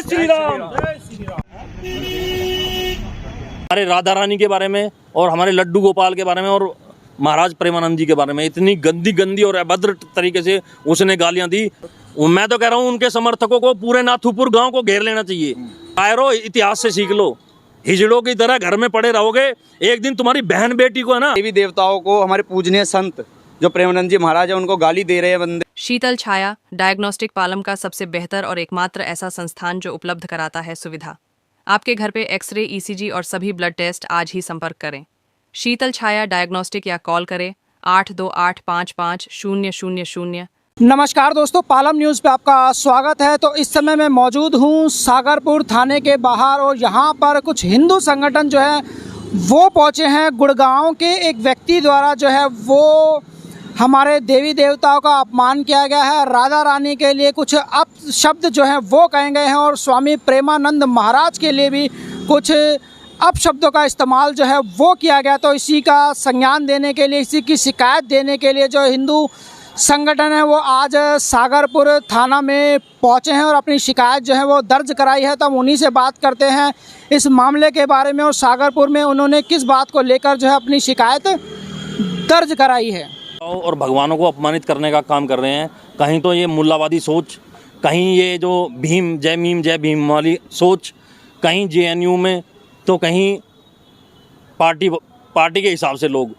श्री राम। हमारे राधा रानी के बारे में और हमारे लड्डू गोपाल के बारे में और महाराज प्रेमानंद जी के बारे में इतनी गंदी और अभद्र तरीके से उसने गालियां दी। मैं तो कह रहा हूँ उनके समर्थकों को पूरे नाथुपुर गांव को घेर लेना चाहिए। आयरो इतिहास से सीख लो, हिजड़ों की तरह घर में पड़े रहोगे, एक दिन तुम्हारी बहन बेटी को है ना। देवी देवताओं को हमारे पूजनीय संत जो प्रेमानंद जी महाराज है उनको गाली दे रहे हैं बंदे। शीतल छाया डायग्नोस्टिक पालम का सबसे बेहतर और एकमात्र ऐसा संस्थान जो उपलब्ध कराता है सुविधा। आपके घर पे एक्सरे, ईसीजी और सभी ब्लड टेस्ट आज ही संपर्क करें। शीतल छाया डायग्नोस्टिक या कॉल करें 82855000। नमस्कार दोस्तों, पालम न्यूज़ पे आपका स्वागत है। तो इस समय मैं मौजूद हूँ सागरपुर थाने के बाहर और यहाँ पर कुछ हिंदू संगठन जो है वो पहुँचे हैं। गुड़गांव के एक व्यक्ति द्वारा जो है वो हमारे देवी देवताओं का अपमान किया गया है, राधा रानी के लिए कुछ अपशब्द जो हैं वो कहे गए हैं और स्वामी प्रेमानंद महाराज के लिए भी कुछ अपशब्दों का इस्तेमाल जो है वो किया गया। तो इसी का संज्ञान देने के लिए, इसी की शिकायत देने के लिए जो हिंदू संगठन है वो आज सागरपुर थाना में पहुंचे हैं और अपनी शिकायत जो है वो दर्ज कराई है। तो हम उन्हीं से बात करते हैं इस मामले के बारे में और सागरपुर में उन्होंने किस बात को लेकर जो है अपनी शिकायत दर्ज कराई है। और भगवानों को अपमानित करने का काम कर रहे हैं। कहीं तो ये मुल्लावादी सोच, कहीं ये जो भीम जय भीम वाली सोच, कहीं जेएनयू में, तो कहीं पार्टी के हिसाब से लोग।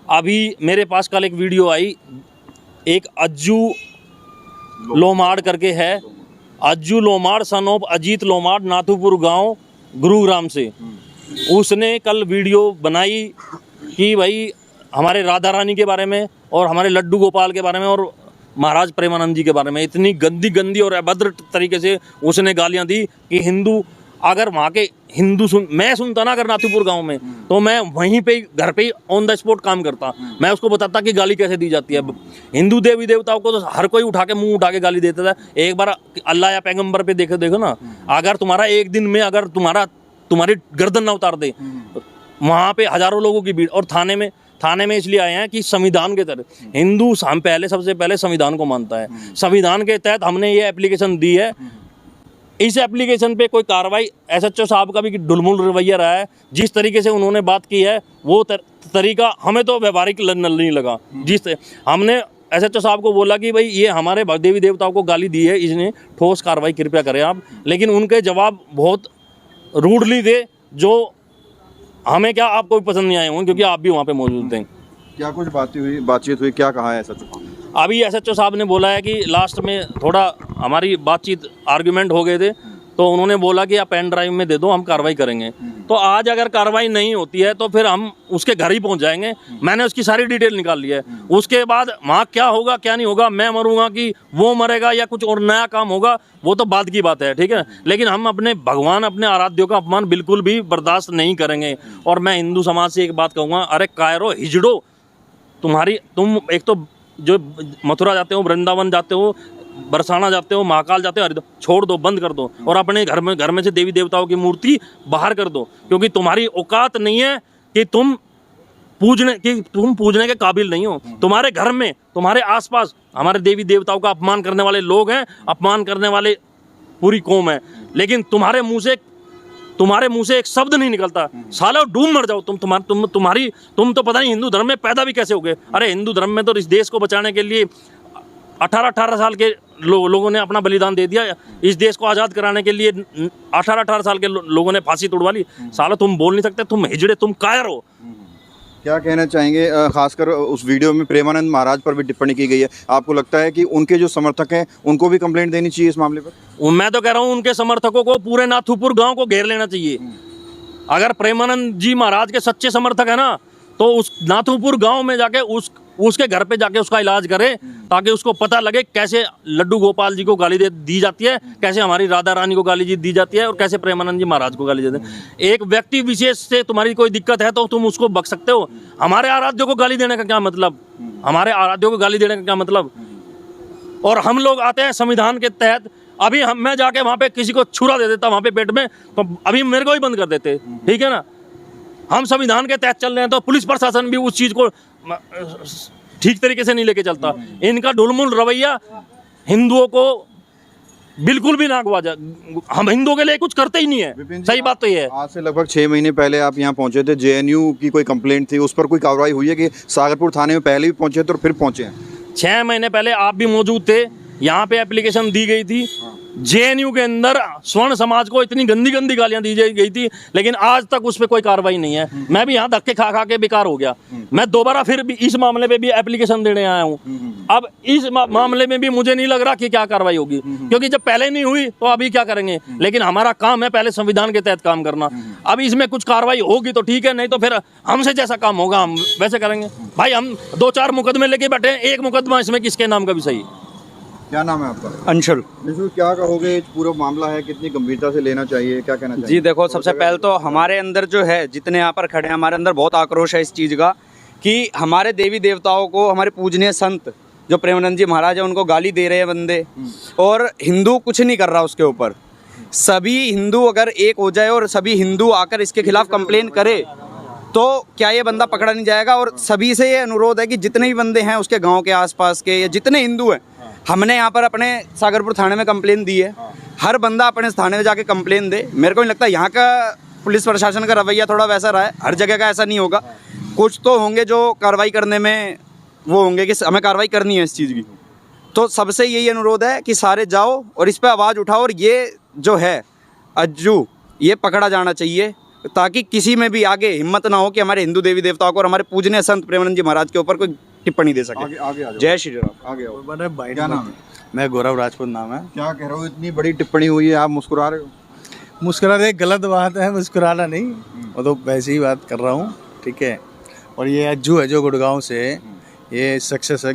अभी मेरे पास कल एक वीडियो आई, एक अज्जू लोमाड़ करके है, अज्जू लोमाड़ सन ऑफ अजीत लोमाड़, नाथुपुर गांव गुरुग्राम से। उसने कल वीडियो बनाई कि भाई हमारे राधा रानी के बारे में और हमारे लड्डू गोपाल के बारे में और महाराज प्रेमानंद जी के बारे में इतनी गंदी और अभद्र तरीके से उसने गालियां दी कि हिंदू, अगर वहाँ के हिंदू मैं सुनता ना अगर नाथुपुर गांव में, तो मैं वहीं पे घर पे ही ऑन द स्पॉट काम करता। मैं उसको बताता कि गाली कैसे दी जाती है। हिंदू देवी देवताओं को तो हर कोई उठा के मुंह उठा के गाली देता था। एक बार अल्लाह या पैगंबर पे देखो ना, अगर तुम्हारा एक दिन में अगर तुम्हारी गर्दन ना उतार दे, वहाँ पे हजारों लोगों की भीड़। और थाने में इसलिए आए हैं कि संविधान के तहत हिंदू सबसे पहले संविधान को मानता है। संविधान के तहत हमने ये एप्लीकेशन दी है। इस एप्लीकेशन पे कोई कार्रवाई, एसएचओ साहब का भी ढुलमुल रवैया रहा है। जिस तरीके से उन्होंने बात की है वो तरीका हमें तो व्यवहारिक नहीं लगा। हमने एसएचओ साहब को बोला कि भाई ये हमारे देवी देवताओं को गाली दी है, इसने ठोस कार्रवाई कृपया करें आप। लेकिन उनके जवाब बहुत रूडली थे, जो हमें क्या आपको भी पसंद नहीं आए होंगे क्योंकि आप भी वहाँ पे मौजूद थे। क्या कुछ बातचीत हुई, क्या कहा है एसएचओ? अभी एसएचओ साहब ने बोला है कि लास्ट में थोड़ा हमारी बातचीत आर्ग्यूमेंट हो गए थे, तो उन्होंने बोला कि आप पेन ड्राइव में दे दो, हम कार्रवाई करेंगे। तो आज अगर कार्रवाई नहीं होती है तो फिर हम उसके घर ही पहुंच जाएंगे। मैंने उसकी सारी डिटेल निकाल ली है। उसके बाद वहाँ क्या होगा क्या नहीं होगा, मैं मरूंगा कि वो मरेगा या कुछ और नया काम होगा, वो तो बाद की बात है, ठीक है। लेकिन हम अपने भगवान, अपने आराध्यों का अपमान बिल्कुल भी बर्दाश्त नहीं करेंगे। और मैं हिंदू समाज से एक बात कहूँगा, अरे कायरो हिजड़ो, तुम एक तो जो मथुरा जाते हो, वृंदावन जाते हो, बरसाना जाते हो, महाकाल जाते हो, छोड़ दो, बंद कर दो और अपने घर में से देवी देवताओं की मूर्ति बाहर कर दो। क्योंकि तुम्हारी औकात नहीं है कि तुम पूजने के काबिल नहीं हो। तुम्हारे घर में, तुम्हारे आसपास हमारे देवी देवताओं का अपमान करने वाले लोग हैं, अपमान करने वाले पूरी कौम है। लेकिन तुम्हारे मुंह से एक शब्द नहीं निकलता। सालो डूब मर जाओ तुम तो पता नहीं हिंदू धर्म में पैदा भी कैसे हो गए। अरे हिंदू धर्म में तो इस देश को बचाने के लिए 18 साल के लोगों ने अपना बलिदान दे दिया। इस देश को आज़ाद कराने के लिए 18 साल के लोगों ने फांसी तोड़वा ली। सालो तुम बोल नहीं सकते, तुम हिजड़े, तुम कायर हो। क्या कहना चाहेंगे? खासकर उस वीडियो में प्रेमानंद महाराज पर भी टिप्पणी की गई है। आपको लगता है कि उनके जो समर्थक हैं उनको भी कंप्लेंट देनी चाहिए इस मामले पर? मैं तो कह रहा हूँ उनके समर्थकों को पूरे नाथुपुर गांव को घेर लेना चाहिए। अगर प्रेमानंद जी महाराज के सच्चे समर्थक है ना, तो उस नाथुपुर गांव में जाके उसके घर पे जाके उसका इलाज करें, ताकि उसको पता लगे कैसे लड्डू गोपाल जी को गाली दी जाती है, कैसे हमारी राधा रानी को गाली दी जाती है और कैसे प्रेमानंद जी महाराज को गाली देते हैं। एक व्यक्ति विशेष से तुम्हारी कोई दिक्कत है तो तुम उसको बक सकते हो। हमारे आराध्यों को गाली देने का क्या मतलब? और हम लोग आते हैं संविधान के तहत। अभी मैं जाके वहाँ पे किसी को छुरा दे देता वहाँ पे पेट में, तो अभी मेरे को ही बंद कर देते, ठीक है ना। हम संविधान के तहत चल रहे हैं तो पुलिस प्रशासन भी उस चीज़ को ठीक तरीके से नहीं लेके चलता। इनका ढुलमुल रवैया हिंदुओं को बिल्कुल भी ना गवाजा, हम हिंदुओं के लिए कुछ करते ही नहीं है। विपिन जी, सही बात तो ये है। आज से लगभग 6 महीने पहले आप यहाँ पहुंचे थे, जेएनयू की कोई कंप्लेंट थी, उस पर कोई कार्रवाई हुई है कि सागरपुर थाने में पहले भी पहुंचे थे और फिर पहुंचे हैं? 6 महीने पहले आप भी मौजूद थे, यहाँ पे एप्लीकेशन दी गई थी। जेएनयू के अंदर स्वर्ण समाज को इतनी गंदी गंदी गालियां दी गई थी, लेकिन आज तक उस पर कोई कार्रवाई नहीं है। मैं भी यहाँ धक्के खा खा के बेकार हो गया। मैं दोबारा फिर भी इस मामले पे भी एप्लीकेशन देने आया हूँ। अब इस मामले में भी मुझे नहीं लग रहा कि क्या कार्रवाई होगी, क्योंकि जब पहले नहीं हुई तो अभी क्या करेंगे। लेकिन हमारा काम है पहले संविधान के तहत काम करना। अब इसमें कुछ कार्रवाई होगी तो ठीक है, नहीं तो फिर हमसे जैसा काम होगा हम वैसे करेंगे। भाई हम 2-4 मुकदमे लेके बैठे हैं, एक मुकदमा इसमें किसके नाम का भी सही। क्या नाम है आपका? अंशुल। अंशुल, क्या कहोगे, पूरा मामला है, कितनी गंभीरता से लेना चाहिए, क्या कहना चाहिए? जी देखो, सबसे पहले तो हमारे अंदर जो है, जितने यहाँ पर खड़े हैं, हमारे अंदर बहुत आक्रोश है इस चीज़ का कि हमारे देवी देवताओं को, हमारे पूजनीय संत जो प्रेमानंद जी महाराज है, उनको गाली दे रहे हैं बंदे, और हिंदू कुछ नहीं कर रहा उसके ऊपर। सभी हिंदू अगर एक हो जाए और सभी हिंदू आकर इसके खिलाफ कंप्लेन करे तो क्या ये बंदा पकड़ा नहीं जाएगा। और सभी से ये अनुरोध है कि जितने भी बंदे हैं उसके गांव के आसपास के या जितने हिंदू हैं, हमने यहाँ पर अपने सागरपुर थाने में कंप्लेन दी है, हर बंदा अपने थाने में जाके कंप्लेन दे। मेरे को नहीं लगता यहाँ का पुलिस प्रशासन का रवैया थोड़ा वैसा रहा है, हर जगह का ऐसा नहीं होगा। कुछ तो होंगे जो कार्रवाई करने में वो होंगे कि हमें कार्रवाई करनी है इस चीज़ की। तो सबसे यही अनुरोध है कि सारे जाओ और इस पर आवाज़ उठाओ, और ये जो है अज्जू, ये पकड़ा जाना चाहिए, ताकि किसी में भी आगे हिम्मत ना हो कि हमारे हिंदू देवी देवताओं को और हमारे पूजनीय संत प्रेमानंद जी महाराज के ऊपर कोई टिप्पणी दे सके। आगे आ जाओ। जय श्री राम। आगे आओ। भाई क्या नाम है? मैं गौरव राजपूत नाम है। क्या कह रहे हो, इतनी बड़ी टिप्पणी हुई है, आप मुस्कुरा रहे हो? मुस्कुरा एक गलत बात है, मुस्कुराना नहीं, वो तो वैसे ही बात कर रहा हूँ, ठीक है। और ये अज्जू है जो गुड़गांव से, ये सक्सेस है,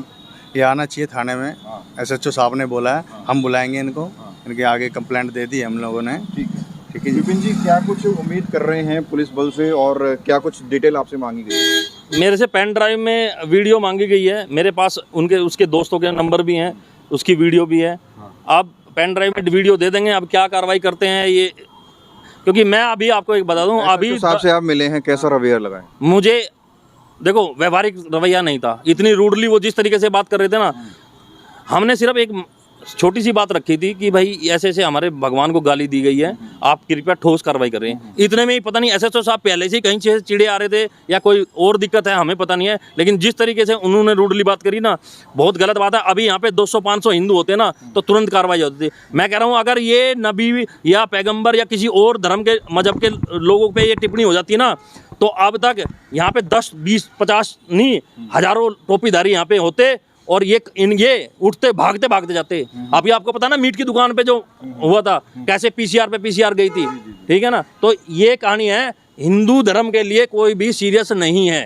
ये आना चाहिए थाने में। SHO साहब ने बोला है, हम बुलाएंगे इनको, इनके आगे कंप्लेंट दे दी हम लोगों ने। ठीक है, ठीक है। विपिन जी, क्या कुछ उम्मीद कर रहे हैं पुलिस बल से, और क्या कुछ डिटेल आपसे मांगी गई है? मेरे से पेन ड्राइव में वीडियो मांगी गई है, मेरे पास उसके दोस्तों के नंबर भी हैं, उसकी वीडियो भी है। आप पेन ड्राइव में वीडियो दे देंगे, अब क्या कार्रवाई करते हैं ये, क्योंकि मैं अभी आपको एक बता दूं, अभी साहब से आप मिले हैं, कैसा रवैया लगा है? मुझे देखो व्यवहारिक रवैया नहीं था, इतनी रूडली वो जिस तरीके से बात कर रहे थे ना, हमने सिर्फ एक छोटी सी बात रखी थी कि भाई ऐसे ऐसे हमारे भगवान को गाली दी गई है, आप कृपया ठोस कार्रवाई करें। इतने में ही पता नहीं SHO साहब पहले से ही कहीं से चिड़े आ रहे थे या कोई और दिक्कत है, हमें पता नहीं है, लेकिन जिस तरीके से उन्होंने रूडली बात करी ना, बहुत गलत बात है। अभी यहाँ पे 200-500 हिंदू होते ना तो तुरंत कार्रवाई होती थी। मैं कह रहा हूँ, अगर ये नबी या पैगम्बर या किसी और धर्म के मजहब के लोगों पर ये टिप्पणी हो जाती है ना, तो अब तक यहाँ पे 10, 20, 50 नहीं, हजारों टोपीधारी यहाँ पे होते, और ये उठते भागते जाते। अभी आपको पता ना, मीट की दुकान पे जो हुआ था, कैसे PCR पे PCR गई थी, ठीक है ना। तो ये कहानी है, हिंदू धर्म के लिए कोई भी सीरियस नहीं है।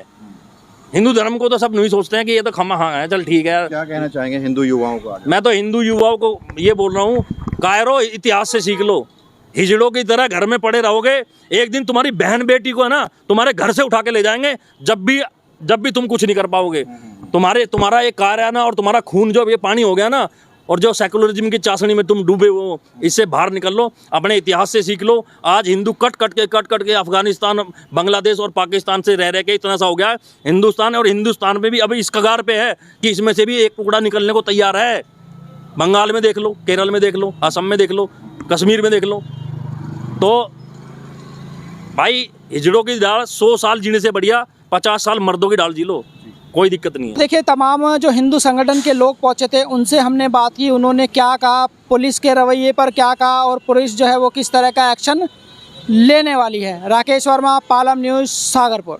हिंदू धर्म को तो सब नहीं सोचते हैं कि ये तो खमा है, चल ठीक है। क्या कहना चाहेंगे हिंदू युवाओं को? मैं तो हिंदू युवाओं को ये बोल रहा हूँ, कायरो इतिहास से सीख लो। हिजड़ों की तरह घर में पड़े रहोगे, एक दिन तुम्हारी बहन बेटी को है ना तुम्हारे घर से उठा के ले जाएंगे, जब भी तुम कुछ नहीं कर पाओगे। तुम्हारा ये कार्य है ना, और तुम्हारा खून जो ये पानी हो गया ना, और जो सेकुलरिज्म की चाशनी में तुम डूबे हो, इससे बाहर निकल लो, अपने इतिहास से सीख लो। आज हिंदू कट कट के अफगानिस्तान, बांग्लादेश और पाकिस्तान से रह के इतना सा हो गया है हिंदुस्तान, और हिंदुस्तान में भी अभी इस कगार पे है कि इसमें से भी एक टुकड़ा निकलने को तैयार है। बंगाल में देख लो, केरल में देख लो, असम में देख लो, कश्मीर में देख लो। तो भाई हिजड़ों की दाल 100 साल जीने से बढ़िया 50 साल मर्दों की दाल जी लो, कोई दिक्कत नहीं है। देखिए, तमाम जो हिंदू संगठन के लोग पहुंचे थे उनसे हमने बात की, उन्होंने क्या कहा, पुलिस के रवैये पर क्या कहा, और पुलिस जो है वो किस तरह का एक्शन लेने वाली है। राकेश वर्मा, पालम न्यूज़, सागरपुर।